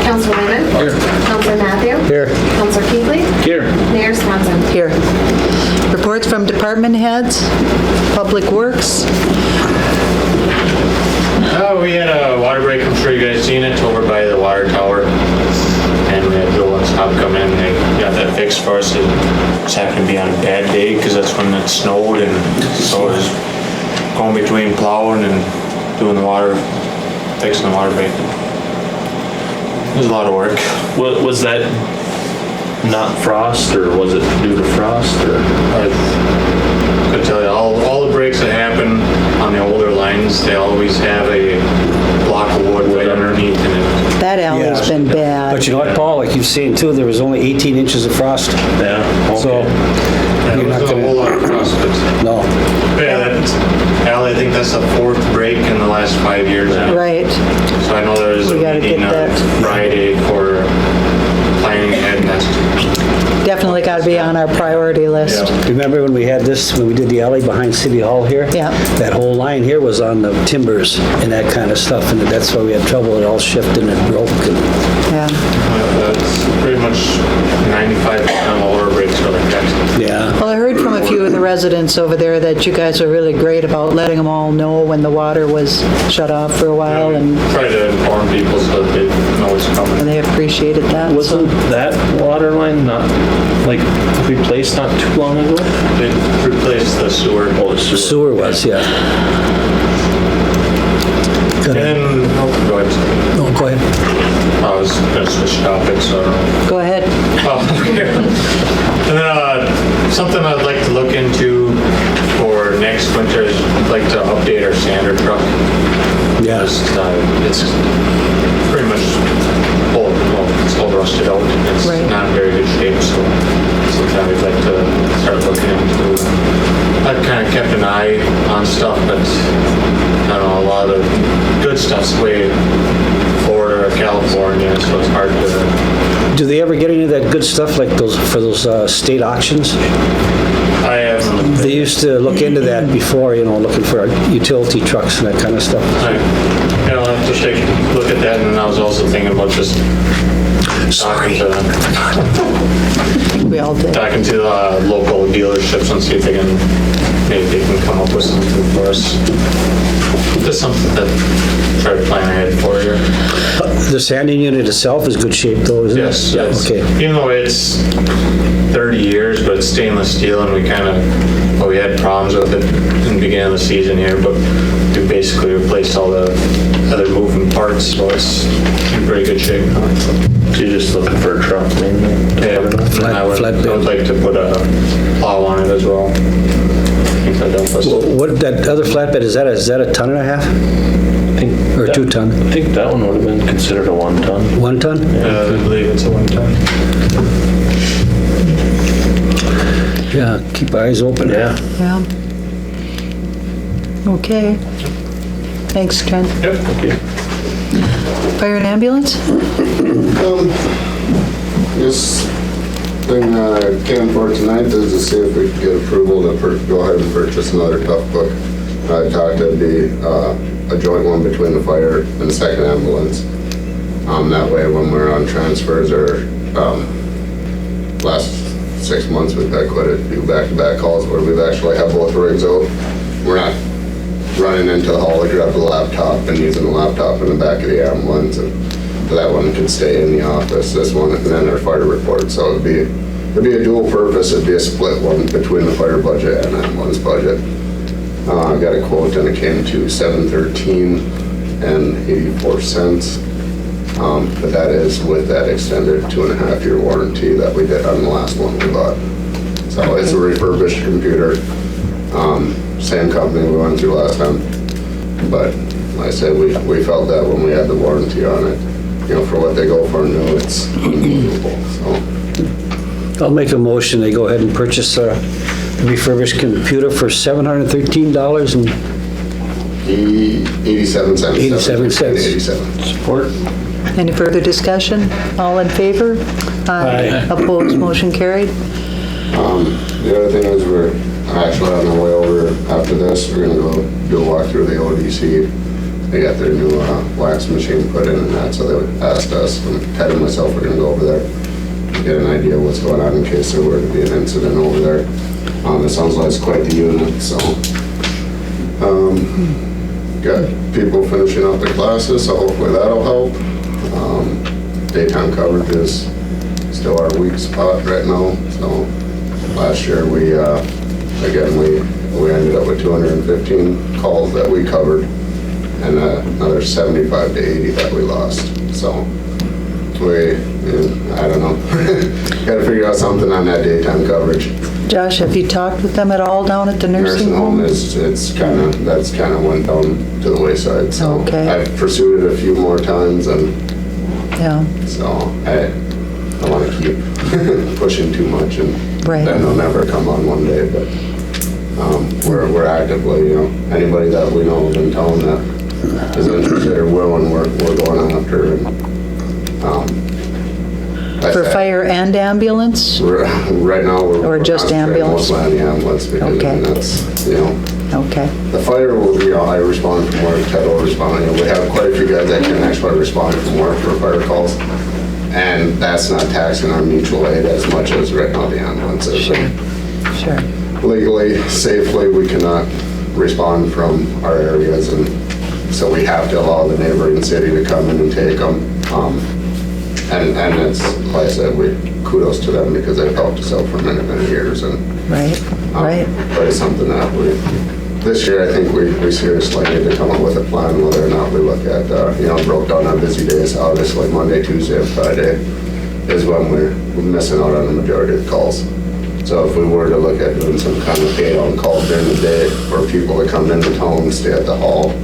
Councilor Raymond. Here. Councilor Matthew. Here. Councilor Keithley. Here. Mayor Swanson. Here. Reports from department heads, Public Works. We had a water break, I'm sure you guys seen it, over by the water tower. And we had Buhl and Stop come in, they got that fixed for us. It just happened to be on a bad day, because that's when it snowed, and so it was going between plowing and doing the water, fixing the water break. It was a lot of work. Was that not frost, or was it due to frost, or? I could tell you, all the breaks that happen on the older lines, they always have a block of wood right underneath, and it, That alley's been bad. But you know what, Paul, like you've seen too, there was only 18 inches of frost. Yeah. So, yeah, you're it not wasn't a whole gonna, lot of frost, but no. yeah, I think that's the 4th break in the last 5 years. Right. So I know there was a We gotta meeting get on that. Friday for planning ahead, and that's Definitely got to be on our priority list. Remember when we had this, when we did the alley behind City Hall here? Yeah. That whole line here was on the timbers and that kind of stuff, and that's why we had trouble. It all shifted and broke. Yeah. that's pretty much 95% of all our breaks are like that. Yeah. Well, I heard from a few of the residents over there that you guys are really great about letting them all know when the water was shut off for a while, and Try to inform people so that they know what's coming. they appreciated that. Wasn't that water line not, like, replaced not too long ago? They replaced the sewer. Oh, the The sewer was, yeah. Good. And, oh, go ahead. No, go ahead. I was gonna switch topics, so I don't know. Go ahead. Oh, okay. And then, something I'd like to look into for next winter is I'd like to update our sander truck. Yeah. It's pretty much old, well, it's all rusted out. It's Right. not in very good shape, so sometime we'd like to start looking into. I've kind of kept an eye on stuff, but I don't know, a lot of the good stuff's way Florida or California, so it's hard to. Do they ever get any of that good stuff like those, for those state auctions? I haven't. They used to look into that before, you know, looking for utility trucks and that kind of stuff. I'll have to take a look at that, and I was also thinking about just Sorry. We all did. talking to the local dealerships and see if maybe they can come up with something for us. Just something to try to plan ahead for you. The sanding unit itself is good shape though, isn't it? Yes, Yeah, yes. okay. Even though it's 30 years, but it's stainless steel, and we had problems with it in the beginning of the season here, but we basically replaced all the other moving parts, so it's in pretty good shape now. So you're just looking for a truck, mainly? Yeah, and I would flatbed. like to put a plow on it as well. I think that'd help us. What, that other flatbed, is that a ton and a half? I think Or that- 2 ton? I think that one would have been considered a 1 ton. 1 ton? I believe it's a 1 ton. Yeah, keep our eyes open. Yeah. Yeah. Okay. Thanks, Trent. Yep. Okay. Fire and ambulance? This thing came for tonight is to see if we could get approval to go ahead and purchase another tough book. I talked to be a joint one between the fire and the second ambulance. That way when we're on transfers or last 6 months we've had quite a few back-to-back calls where we've actually had both rigs out. We're not running into the hall to grab the laptop and using the laptop in the back of the ambulance. And that one can stay in the office, this one, and then our fire report. So it'd be a dual purpose. It'd be a split one between the fire budget and ambulance budget. I got a quote and it came to $713.84. But that is with that extended 2.5-year warranty that we did on the last one we bought. So it's a refurbished computer. Same company we went through last time. But like I said, we felt that when we had the warranty on it, you know, for what they go for new, it's unbelievable, so. I'll make a motion, they go ahead and purchase a refurbished computer for $713 and 87 cents. 87 cents. 87. Support? Any further discussion? All in favor? Aye. Opposed, motion carried. The other thing is we're actually on the way over after this, we're gonna go do a walk through the ODC. they got their new wax machine put in and that, so they asked us, and Ted and myself were gonna go over there to get an idea of what's going on in case there were to be an incident over there. It sounds like it's quite the unit, so. Got people finishing up the classes, so hopefully that'll help. Daytime coverage is still our weak spot right now, so last year we ended up with 215 calls that we covered and another 75 to 80 that we lost. So I don't know. Got to figure out something on that daytime coverage. Josh, have you talked with them at all down at the nursing home? That's kind of went down to the wayside. So Okay. I've pursued it a few more times, and Yeah, so I don't want to keep pushing too much, and Right. then they'll never come on one day. But we're actively, anybody that we know in town that is interested or willing, we're going after. And, for fire and ambulance? Right now, we're Or just concentrating ambulance? mostly on the ambulance because Okay. that's, Okay, the fire will be, I respond from work, Ted will respond. We have quite a few guys that can actually respond from work for fire calls. And that's not taxing our mutual aid as much as right now the ambulances. sure. Legally, safely, we cannot respond from our areas, and so we have to allow the neighboring city to come in and take them. And it's, like I said, kudos to them because they've helped us out for many, many years. And Right, right. but it's something that this year, I think we seriously need to come up with a plan whether or not we look at, broke down our busy days. Obviously, Monday, Tuesday, and Friday is when we're missing out on the majority of the calls. So if we were to look at doing some kind of pay-on calls during the day for people that come into town and stay at the hall,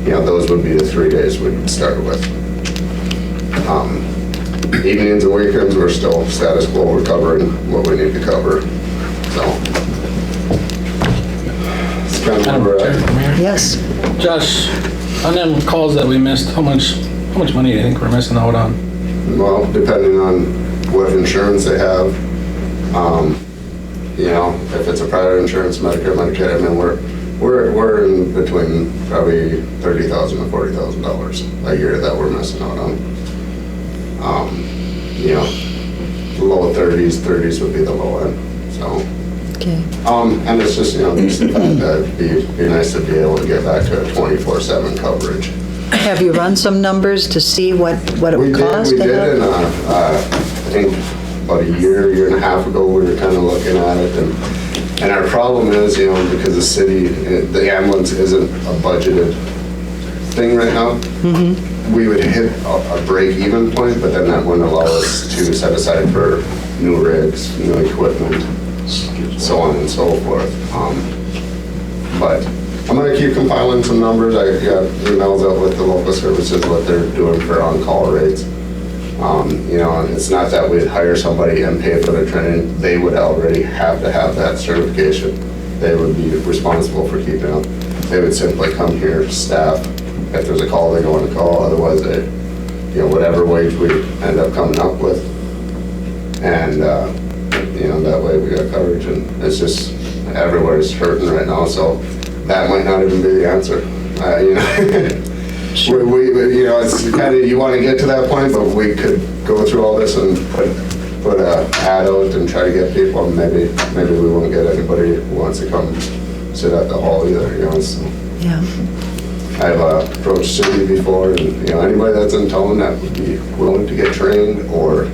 those would be the 3 days we'd start with. Evenings and weekends, we're still status quo. We're covering what we need to cover. So it's kind of where we're at. Yes, Josh, on them calls that we missed, how much money do you think we're missing out on? Well, depending on what insurance they have, if it's a private insurance, Medicare, Medicaid, I mean, we're in between probably $30,000 to $40,000 a year that we're missing out on. Low 30s would be the low end. So, okay. and it's just just the fact that it'd be nice to be able to get back to a 24/7 coverage. Have you run some numbers to see what it would cost? We to did, have? and I think about a year and a half ago, we were kind of looking at it, and our problem is, because the city, the ambulance isn't a budgeted thing right now. We would hit a break-even point, but then that wouldn't allow us to set aside for new rigs, new equipment, so on and so forth. But I'm gonna keep compiling some numbers. I got emails out with the local services, what they're doing for on-call rates. And it's not that we'd hire somebody and pay for their training. They would already have to have that certification. They would be responsible for keeping up. They would simply come here, staff. If there's a call, they go on a call. Otherwise, they, whatever wage we end up coming up with. And, that way we got coverage. And it's just, everywhere's hurting right now. So that might not even be the answer. It's kind of, you want to get to that point, but we could go through all this and put a ad out and try to get people, and maybe we won't get anybody who wants to come sit at the hall either, so. Yeah, I've approached city before, and, anybody that's in town that would be willing to get trained or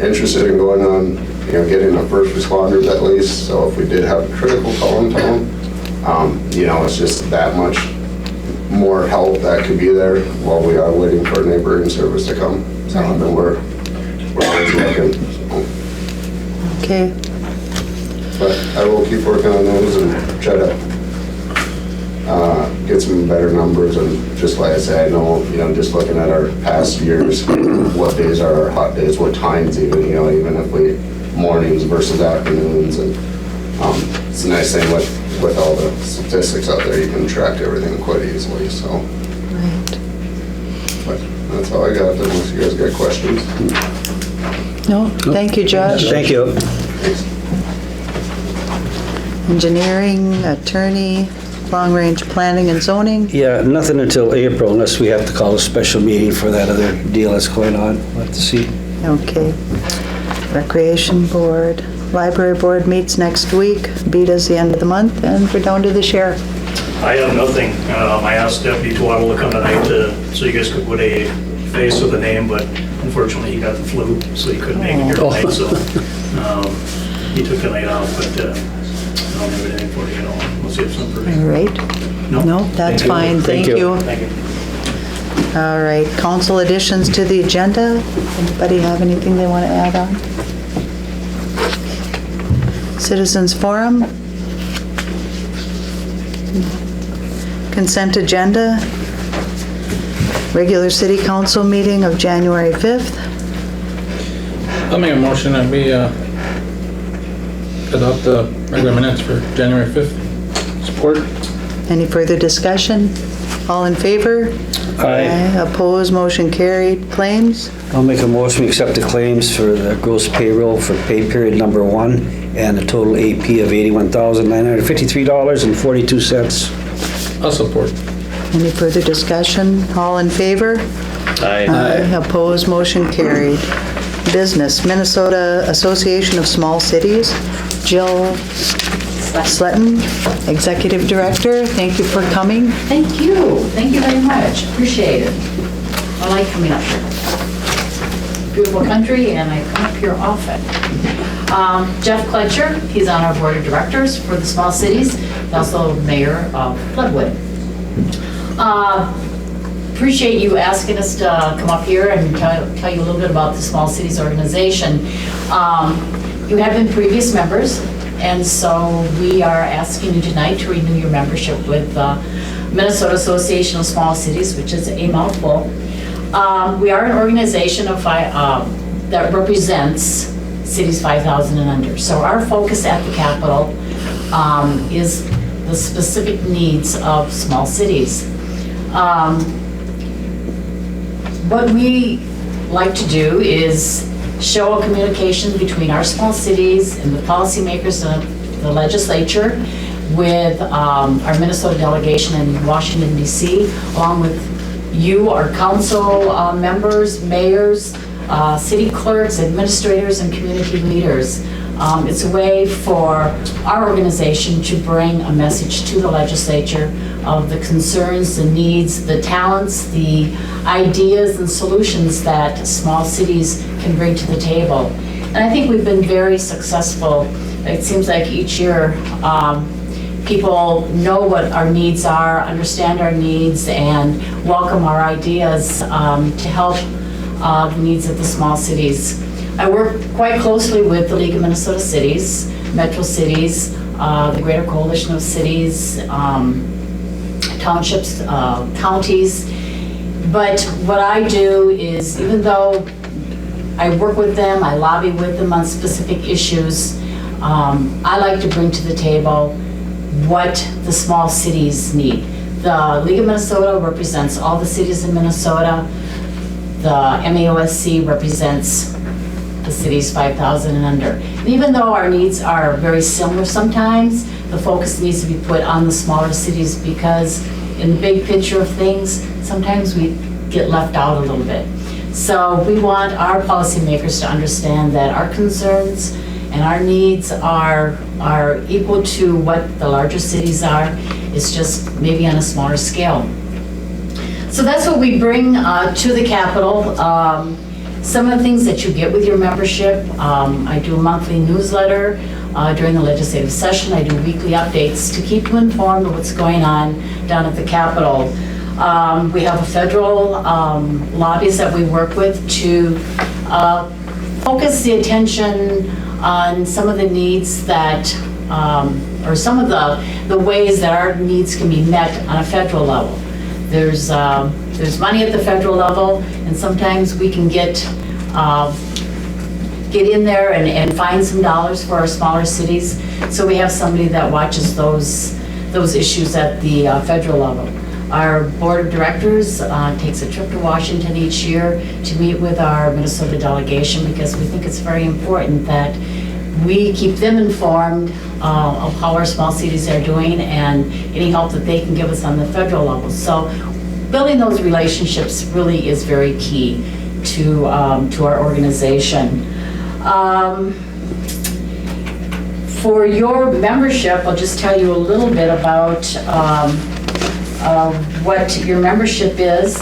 interested in going on, getting the first responders at least, so if we did have a critical call in town, it's just that much more help that could be there while we are waiting for a neighboring service to come. So, and we're always looking. So. okay. But I will keep working on those and try to get some better numbers. And just like I said, I know, just looking at our past years, what days are our hot days, what times even, even if we mornings versus afternoons. And it's a nice thing with all the statistics out there, you can track everything quite easily, so. Right. But that's all I got, unless you guys got questions. No, thank you, Josh. Thank you. Thanks. Engineering, attorney, long-range planning and zoning. Yeah, nothing until April unless we have to call a special meeting for that other deal that's going on. We'll have to see. Okay. Recreation Board. Library Board meets next week, beat us the end of the month, and we're down to the sheriff. I have nothing. I asked Deputy Twaddle to come tonight so you guys could put a face with a name, but unfortunately he got the flu, so he couldn't make it here tonight, so he took the night off, but I don't have anything for you at all. We'll see if something for All you. right. No? No, that's Thank you. fine, thank you. Thank you. All right, council additions to the agenda. Anybody have anything they want to add on? Citizens Forum? Consent agenda? Regular city council meeting of January 5th? I'll make a motion that we adopt the regular minutes for January 5th. Support. Any further discussion? All in favor? Aye. Opposed, motion carried. Claims? I'll make a motion to accept the claims for the gross payroll for pay period number 1 and a total AP of $81,953.42. I'll support. Any further discussion? All in favor? Aye. Opposed, motion carried. Business, Minnesota Association of Small Cities. Jill Sletton, Executive Director, thank you for coming. Thank you. Thank you very much. Appreciate it. I like coming up here. Beautiful country, and I come up here often. Jeff Kletcher, he's on our board of directors for the small cities. He's also mayor of Floodwood. Appreciate you asking us to come up here and tell you a little bit about the Small Cities Organization. You have been previous members, and so we are asking you tonight to renew your membership with the Minnesota Association of Small Cities, which is a mouthful. We are an organization of that represents cities 5,000 and under. So our focus at the Capitol is the specific needs of small cities. What we like to do is show a communication between our small cities and the policymakers of the legislature with our Minnesota delegation in Washington, D.C., along with you, our council members, mayors, city clerks, administrators, and community leaders. It's a way for our organization to bring a message to the legislature of the concerns, the needs, the talents, the ideas and solutions that small cities can bring to the table. And I think we've been very successful. It seems like each year people know what our needs are, understand our needs, and welcome our ideas to help the needs of the small cities. I work quite closely with the League of Minnesota Cities, Metro Cities, the Greater Coalition of Cities, townships, counties. But what I do is, even though I work with them, I lobby with them on specific issues, I like to bring to the table what the small cities need. The League of Minnesota represents all the cities in Minnesota. The MAOSC represents the cities 5,000 and under. And even though our needs are very similar sometimes, the focus needs to be put on the smaller cities because in the big picture of things, sometimes we get left out a little bit. So we want our policymakers to understand that our concerns and our needs are equal to what the larger cities are. It's just maybe on a smaller scale. So that's what we bring to the Capitol. Some of the things that you get with your membership, I do a monthly newsletter during the legislative session. I do weekly updates to keep you informed of what's going on down at the Capitol. We have a federal lobbyist that we work with to focus the attention on some of the needs that, or some of the ways that our needs can be met on a federal level. There's money at the federal level, and sometimes we can get in there and find some dollars for our smaller cities. So we have somebody that watches those issues at the federal level. Our board of directors takes a trip to Washington each year to meet with our Minnesota delegation because we think it's very important that we keep them informed of how our small cities are doing and any help that they can give us on the federal level. So building those relationships really is very key to our organization. For your membership, I'll just tell you a little bit about what your membership is.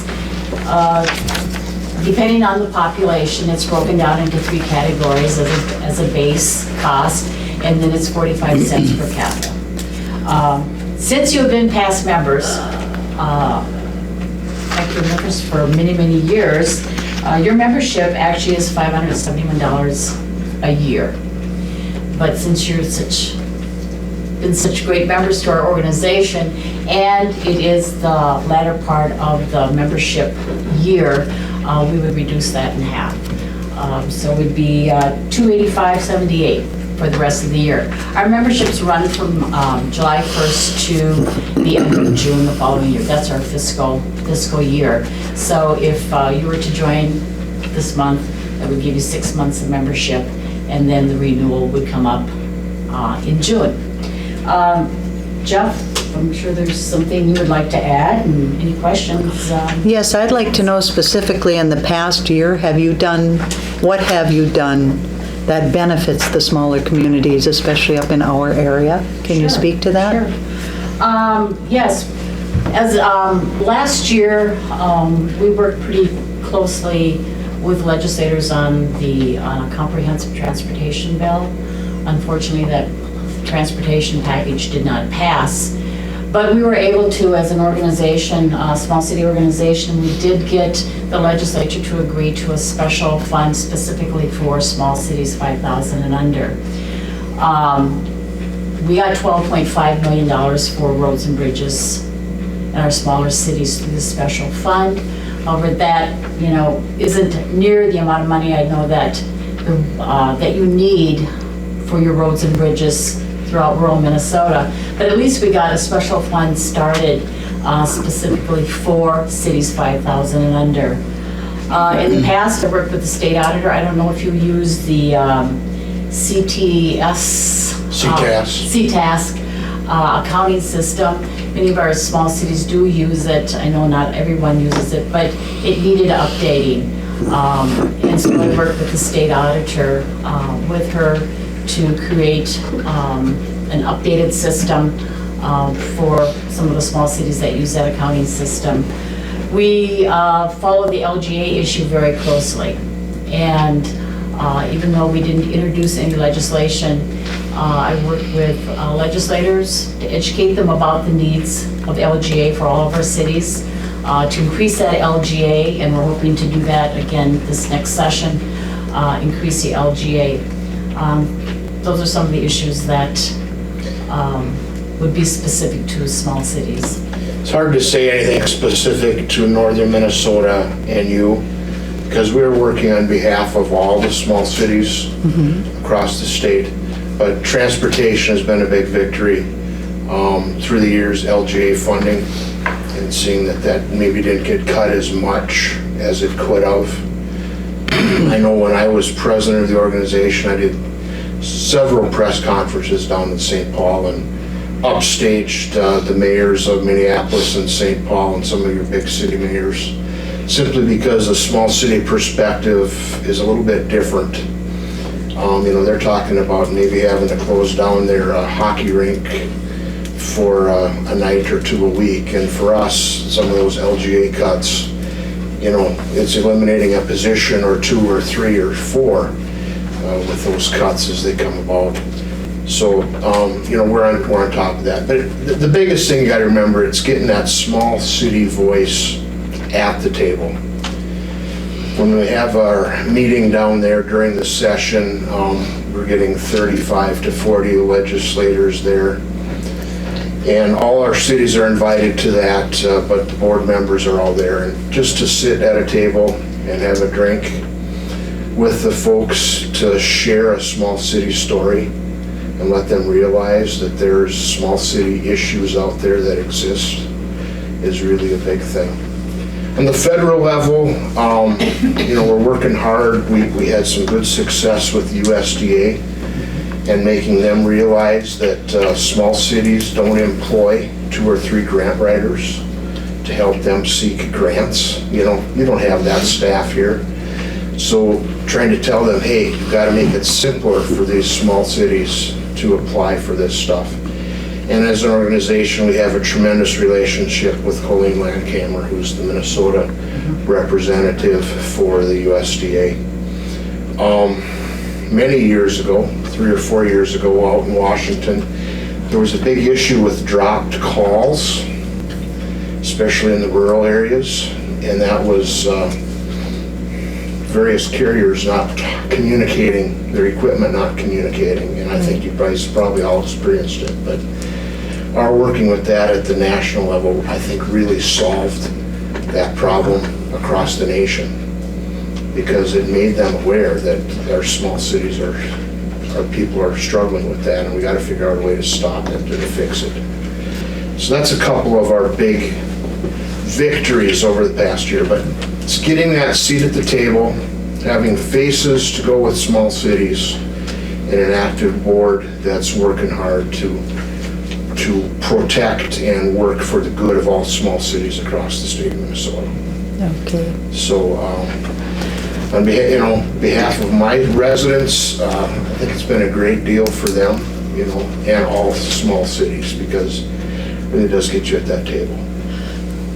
Depending on the population, it's broken down into 3 categories as a base cost, and then it's 45 cents per capita. Since you have been past members, active members for many, many years, your membership actually is $571 a year. But since you're been such great members to our organization, and it is the latter part of the membership year, we would reduce that in half. So it would be $285.78 for the rest of the year. Our memberships run from July 1st to the end of June the following year. That's our fiscal year. So if you were to join this month, that would give you 6 months of membership, and then the renewal would come up in June. Jeff, I'm sure there's something you would like to add, and any questions? Yes, I'd like to know specifically in the past year, what have you done that benefits the smaller communities, especially up in our area? Can you speak to that? Sure. Yes. As last year, we worked pretty closely with legislators on the comprehensive transportation bill. Unfortunately, that transportation package did not pass. But we were able to, as an organization, a small city organization, we did get the legislature to agree to a special fund specifically for small cities 5,000 and under. We got $12.5 million for roads and bridges in our smaller cities through this special fund. However, that, isn't near the amount of money I know that that you need for your roads and bridges throughout rural Minnesota. But at least we got a special fund started specifically for cities 5,000 and under. In the past, I worked with the state auditor. I don't know if you use the CTASC accounting system. Many of our small cities do use it. I know not everyone uses it, but it needed updating. And so I worked with the state auditor, with her, to create an updated system for some of the small cities that use that accounting system. We follow the LGA issue very closely, and even though we didn't introduce any legislation, I worked with legislators to educate them about the needs of LGA for all of our cities, to increase that LGA, and we're hoping to do that again this next session, increase the LGA. Those are some of the issues that would be specific to small cities. It's hard to say anything specific to northern Minnesota and you, because we're working on behalf of all the small cities across the state. But transportation has been a big victory through the years, LGA funding, and seeing that maybe didn't get cut as much as it could have. I know when I was president of the organization, I did several press conferences down in St. Paul and upstaged the mayors of Minneapolis and St. Paul and some of your big city mayors, simply because a small city perspective is a little bit different. They're talking about maybe having to close down their hockey rink for a night or two a week, and for us, some of those LGA cuts, it's eliminating a position or 2 or 3 or 4 with those cuts as they come about. So, we're on top of that. But the biggest thing you got to remember, it's getting that small city voice at the table. When we have our meeting down there during the session, we're getting 35 to 40 legislators there. And all our cities are invited to that, but the board members are all there. And just to sit at a table and have a drink with the folks to share a small city story and let them realize that there's small city issues out there that exist is really a big thing. On the federal level, we're working hard. We had some good success with the USDA and making them realize that small cities don't employ 2 or 3 grant writers to help them seek grants. You don't have that staff here. So trying to tell them, hey, you've got to make it simpler for these small cities to apply for this stuff. And as an organization, we have a tremendous relationship with Colleen Landkamer, who's the Minnesota representative for the USDA. Many years ago, 3 or 4 years ago out in Washington, there was a big issue with dropped calls, especially in the rural areas, and that was various carriers not communicating, their equipment not communicating, and I think you guys probably all experienced it, but our working with that at the national level, I think really solved that problem across the nation, because it made them aware that our small cities our people are struggling with that, and we got to figure out a way to stop it and to fix it. So that's a couple of our big victories over the past year, but it's getting that seat at the table, having faces to go with small cities, and an active board that's working hard to protect and work for the good of all small cities across the state of Minnesota. Okay. So on behalf of my residents, I think it's been a great deal for them, and all small cities, because it really does get you at that table.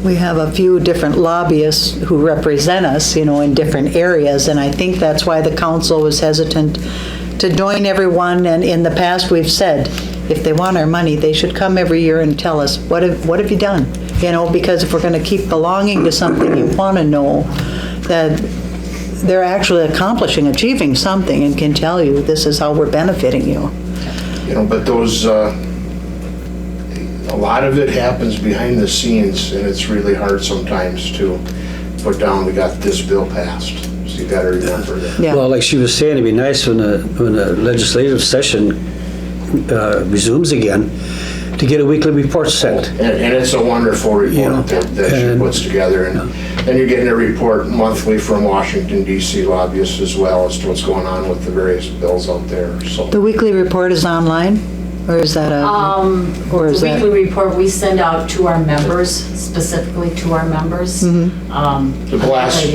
We have a few different lobbyists who represent us, in different areas, and I think that's why the council was hesitant to join everyone. And in the past, we've said, if they want our money, they should come every year and tell us, what have you done? Because if we're going to keep belonging to something, you want to know that they're actually achieving something, and can tell you, this is how we're benefiting you. But those, a lot of it happens behind the scenes, and it's really hard sometimes to put down, we got this bill passed. So you got to remember that. Yeah. Well, like she was saying, it'd be nice when the legislative session resumes again, to get a weekly report sent. And it's a wonderful report that she puts together. And you're getting a report monthly from Washington, D.C. lobbyists as well as to what's going on with the various bills out there. So The weekly report is online, or is that The weekly report we send out to our members, specifically to our members. the blast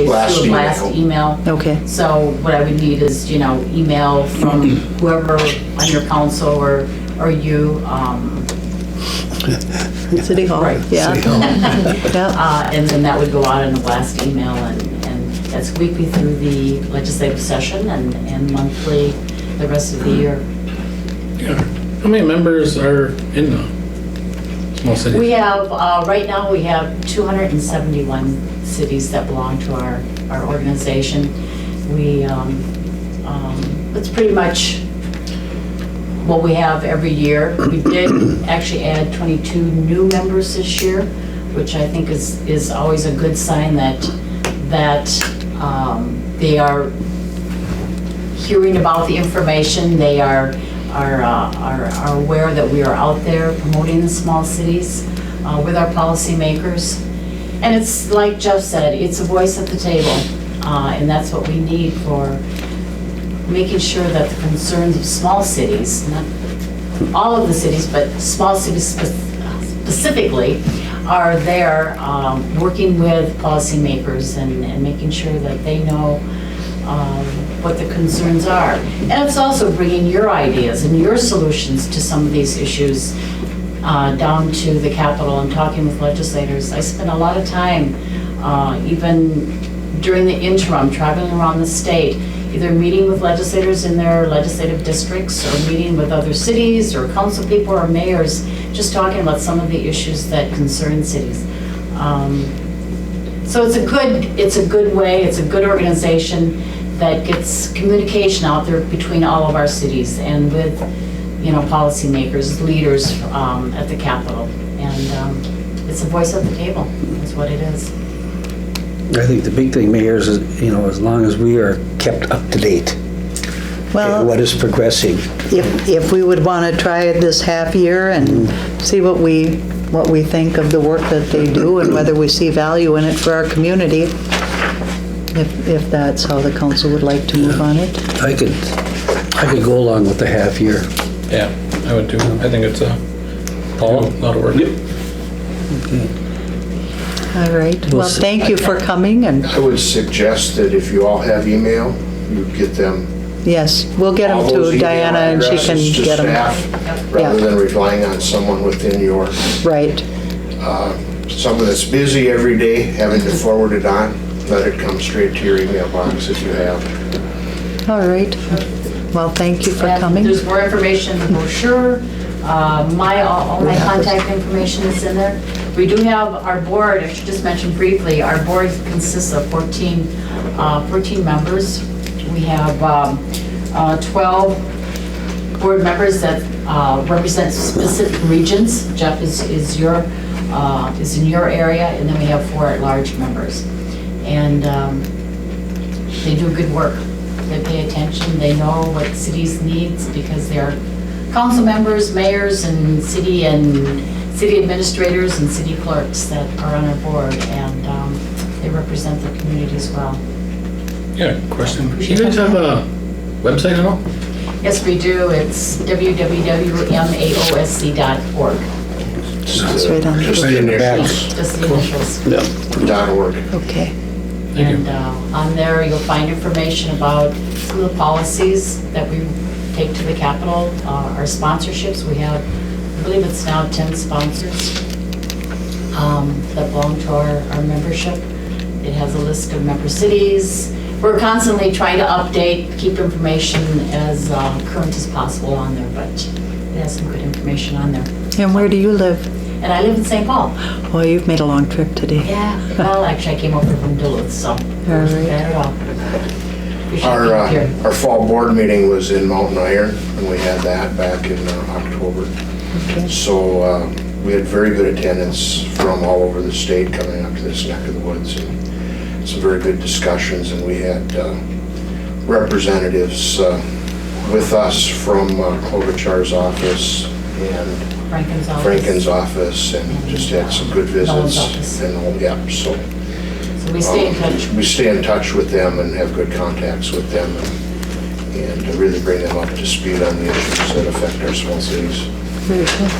email. Okay. So what I would need is, email from whoever on your council or you. City Hall. Right. Yeah. Yeah. And then that would go out in a blast email, and that's weekly through the legislative session and monthly the rest of the year. Yeah. How many members are in the small cities? We have, right now, we have 271 cities that belong to our organization. It's pretty much what we have every year. We did actually add 22 new members this year, which I think is always a good sign that they are hearing about the information. They are aware that we are out there promoting the small cities with our policymakers. And it's like Jeff said, it's a voice at the table, and that's what we need for making sure that the concerns of small cities, not all of the cities, but small cities specifically, are there working with policymakers and making sure that they know what the concerns are. And it's also bringing your ideas and your solutions to some of these issues down to the Capitol and talking with legislators. I spent a lot of time, even during the interim, traveling around the state, either meeting with legislators in their legislative districts or meeting with other cities or council people or mayors, just talking about some of the issues that concern cities. So it's a good way, it's a good organization that gets communication out there between all of our cities and with, policymakers, leaders at the Capitol. And it's a voice at the table, that's what it is. I think the big thing, Mayor, is, as long as we are kept up to date in what is progressing. If we would want to try it this half year and see what we think of the work that they do and whether we see value in it for our community, if that's how the council would like to move on it. I I could go along with the half year. Yeah, I would too. I think it's a Paul? lot of work. All right. Well, thank you for coming, and I would suggest that if you all have email, you get them. yes, we'll get all them those to email Diana and she can addresses to get them. staff, rather than relying on someone within your, Right. someone that's busy every day, having to forward it on, let it come straight to your email box if you have. All right. Well, thank you for And coming. there's more information in the brochure. All my contact information is in there. We do have our board, I should just mention briefly, our board consists of 14 members. We have 12 board members that represent specific regions. Jeff is in your area, and then we have 4 at-large members. And they do good work. They pay attention, they know what cities needs because they're council members, mayors, and city administrators and city clerks that are on our board, and they represent the community as well. Yeah, question. Do you guys have a website at all? Yes, we do. It's www.maosc.org. It's right on Just the the back. initials, Just the initials. .org. Okay. Thank you. And on there, you'll find information about some of the policies that we take to the Capitol, our sponsorships. We have, I believe it's now 10 sponsors that belong to our membership. It has a list of member cities. We're constantly trying to update, keep information as current as possible on there, but it has some good information on there. And where do you live? And I live in St. Paul. Well, you've made a long trip today. Yeah, well, actually, I came over from Duluth, so it wasn't bad at all. Appreciate being here. Our fall board meeting was in Mountain Iron, and we had that back in October. Okay. So we had very good attendance from all over the state coming up to this neck of the woods, and some very good discussions, and we had representatives with us from Klobuchar's office and Franken's office. office, and just had some good Nolan's visits. office. And So we stay in touch. we stay in touch with them and have good contacts with them, and really bring them up to speed on the issues that affect our small cities. Very good.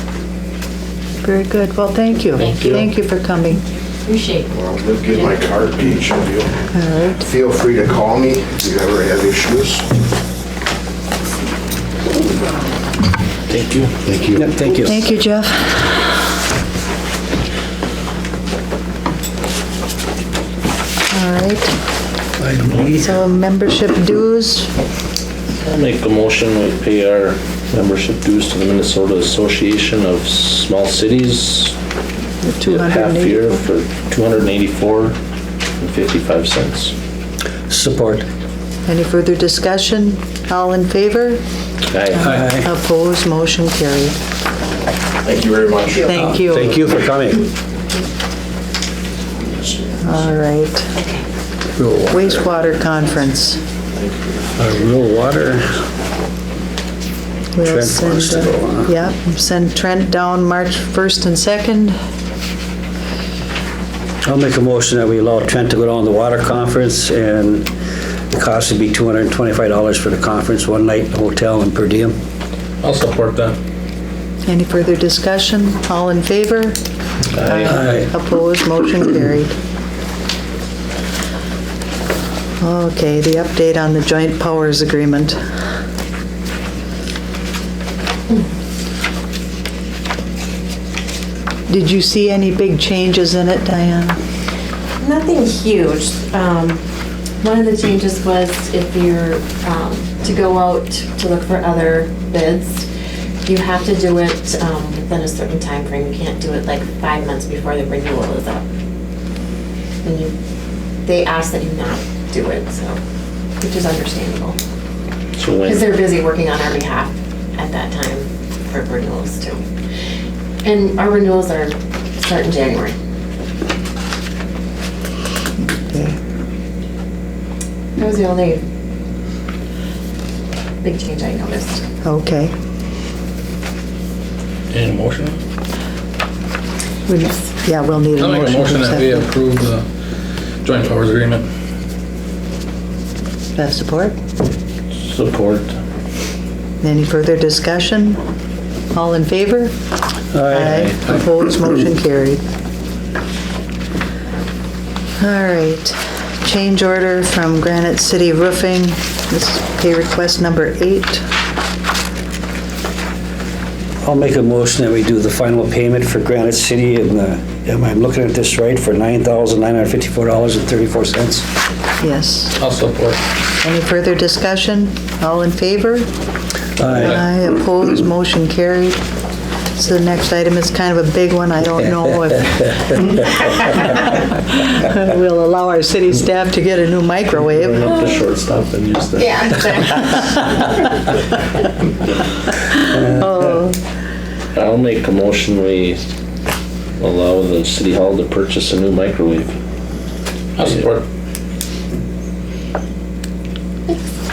Very good. Well, thank you. Thank you. Thank you for coming. Appreciate it. Well, we'll give my card to each of you. All right. Feel free to call me if you ever have issues. Thank you. Thank you. Thank you. Thank you, Jeff. All right. Item E. So membership dues, I'll make a motion, we pay our membership dues to the Minnesota Association of Small Cities. the Half 280. year for $284.55. Support. Any further discussion? All in favor? Aye. Aye. Opposed, motion carried. Thank you very much. Thank you. Thank you for coming. All right. Rural water. Wastewater conference. Rural water. We'll Trent wants to go, huh? Yeah, send Trent down March 1st and 2nd. I'll make a motion that we allow Trent to go down to the water conference, and the cost would be $225 for the conference, one night hotel and per diem. I'll support that. Any further discussion? All in favor? Aye. Opposed, motion carried. Okay, the update on the joint powers agreement. Did you see any big changes in it, Diane? Nothing huge. One of the changes was if you're to go out to look for other bids, you have to do it within a certain time frame. You can't do it like 5 months before the renewal is up. And they ask that you not do it, so, which is understandable. So Because when, they're busy working on our behalf at that time for renewals too. And our renewals are start in January. Okay. That was the only big change I noticed. Okay. Any motion? Yeah, we'll need a I'll make a motion. motion that we second. approve the joint powers agreement. That support? support. Any further discussion? All in favor? Aye. Opposed, motion carried. All right, change order from Granite City Roofing. This is pay request number 8. I'll make a motion that we do the final payment for Granite City, and am I looking at this right, for $9,954.34? Yes. I'll support. Any further discussion? All in favor? Aye. Opposed, motion carried. So the next item is kind of a big one. I don't know if we'll allow our city staff to get a new microwave. Bring up the short stuff and use the. I'll make a motion, we allow the city hall to purchase a new microwave. I'll support.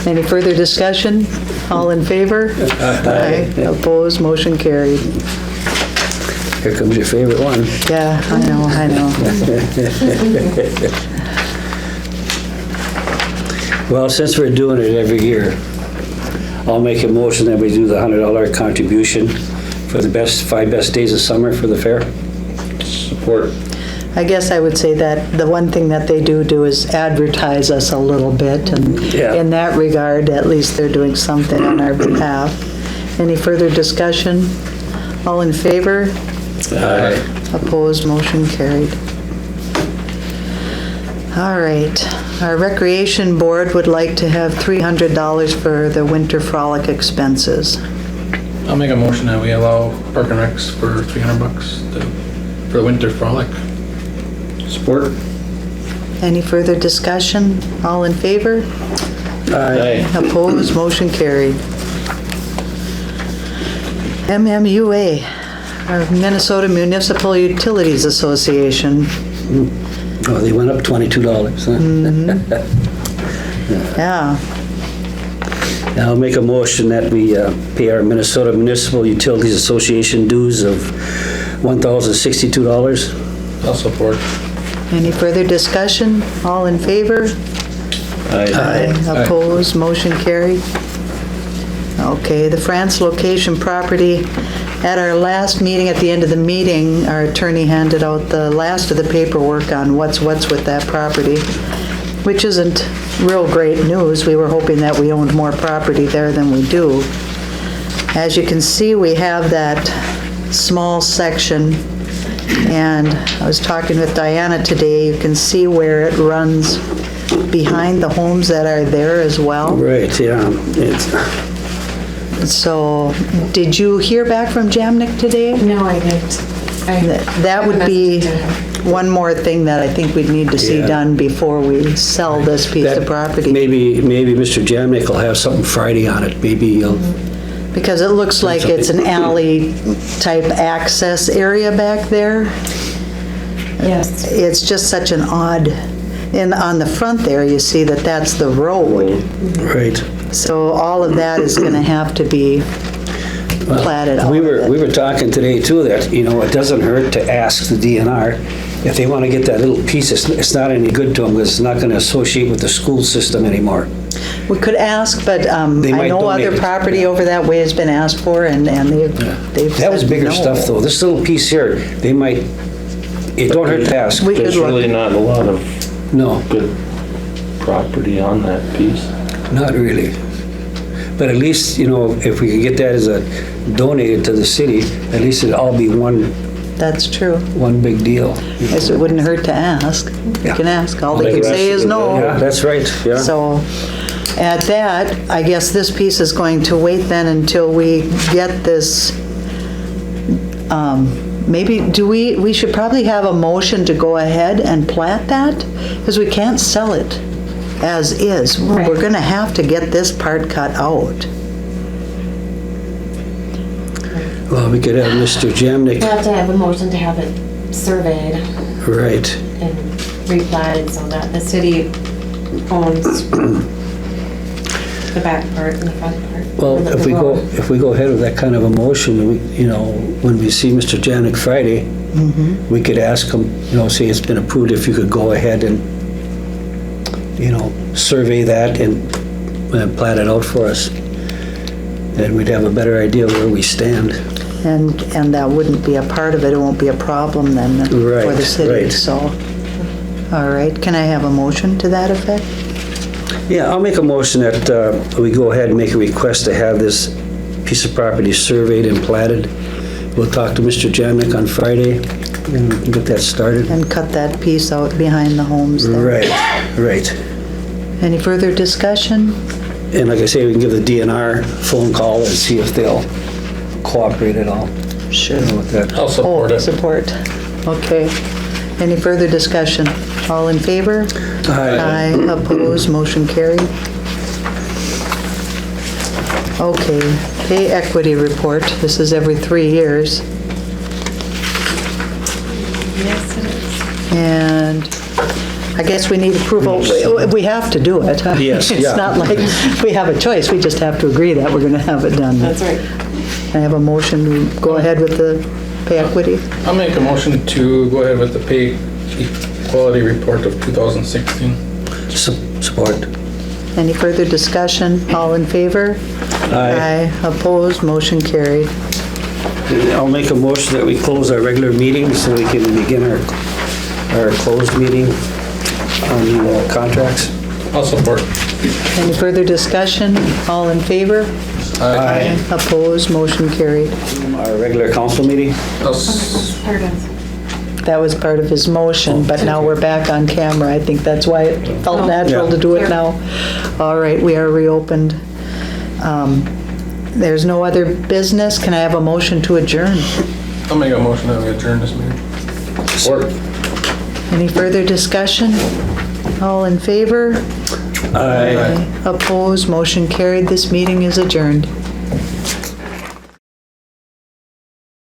Any further discussion? All in favor? Aye. Opposed, motion carried. Here comes your favorite one. Yeah, I know. Well, since we're doing it every year, I'll make a motion that we do the $100 contribution for the 5 best days of summer for the fair. Support. I guess I would say that the one thing that they do is advertise us a little bit, and Yeah. in that regard, at least they're doing something on our behalf. Any further discussion? All in favor? Aye. Opposed, motion carried. All right, our recreation board would like to have $300 for the winter frolic expenses. I'll make a motion that we allow Park and Recs for $300 for the winter frolic. Support. Any further discussion? All in favor? Aye. Opposed, motion carried. MMUA, our Minnesota Municipal Utilities Association. Oh, they went up $22, huh? Yeah, I'll make a motion that we pay our Minnesota Municipal Utilities Association dues of $1,062. I'll support. any further discussion? All in favor? Aye. Opposed, motion carried. Okay, the France location property. At our last meeting, at the end of the meeting, our attorney handed out the last of the paperwork on what's with that property, which isn't real great news. We were hoping that we owned more property there than we do. As you can see, we have that small section, and I was talking with Diana today. You can see where it runs behind the homes that are there as well. Right, yeah. So, did you hear back from Jamnik today? No, I didn't. That would be one more thing that I think we'd need to see Yeah. done before we sell this piece of property. Maybe Mr. Jamnik will have something Friday on it. Maybe he'll, Because it looks like it's an alley-type access area back there. Yes. It's just such an odd, and on the front there, you see that that's the road. right. So all of that is gonna have to be platted out. We of were it. talking today too that, it doesn't hurt to ask the DNR if they want to get that little piece. It's not any good to them because it's not going to associate with the school system anymore. We could ask, but I might know donate other it. property over that way has been asked for, and they've That was said bigger no. stuff though. This little piece here, it don't hurt to ask. We could There's look. really not a lot of No, good property on that piece. not really. But at least, if we could get that as a donated to the city, at least it'd all be one That's true. big deal. Guess it wouldn't hurt to ask. You Yeah. can ask. All they can say is no. Yeah, that's right, yeah. So at that, I guess this piece is going to wait then until we get this, maybe, we should probably have a motion to go ahead and plat that? Because we can't sell it as is. Right. We're gonna have to get this part cut out. Well, we could have Mr. We'll Jamnik, have to have a motion to have it surveyed right. and replatted so that the city owns the back part and the front part. Well, the if we go road. ahead with that kind of a motion, when we see Mr. Janik Friday, we could ask him, say it's been approved, if you could go ahead and, survey that and plat it out for us. then we'd have a better idea where we stand. And that wouldn't be a part of it, it won't be a problem then for Right, the city, right. so. All right, can I have a motion to that effect? Yeah, I'll make a motion that we go ahead and make a request to have this piece of property surveyed and platted. We'll talk to Mr. Jamick on Friday and get that started. And cut that piece out behind the homes there. Right. Any further discussion? And like I say, we can give the DNR phone call and see if they'll cooperate at all. Sure. With that. I'll support Oh, it. support. Okay. Any further discussion? All in favor? Aye. Opposed, motion carried. Okay, pay equity report. This is every 3 years. Yes, it is. And I guess we need approval. We have to do it. Yes, yeah. It's not like we have a choice. We just have to agree that we're going to have it done. That's right. I have a motion to go ahead with the pay equity. I'll make a motion to go ahead with the pay equality report of 2016. Support. Any further discussion? All in favor? Aye. Opposed, motion carried. I'll make a motion that we close our regular meeting so we can begin our closed meeting on the contracts. I'll support. Any further discussion? All in favor? Aye. Opposed, motion carried. Our regular council meeting. Part of. That was part of his motion, but now we're back on camera. I think that's why it felt natural to do it now. All right, we are reopened. There's no other business. Can I have a motion to adjourn? I'll make a motion that we adjourn this meeting. Support. Any further discussion? All in favor? Aye. Opposed, motion carried. This meeting is adjourned.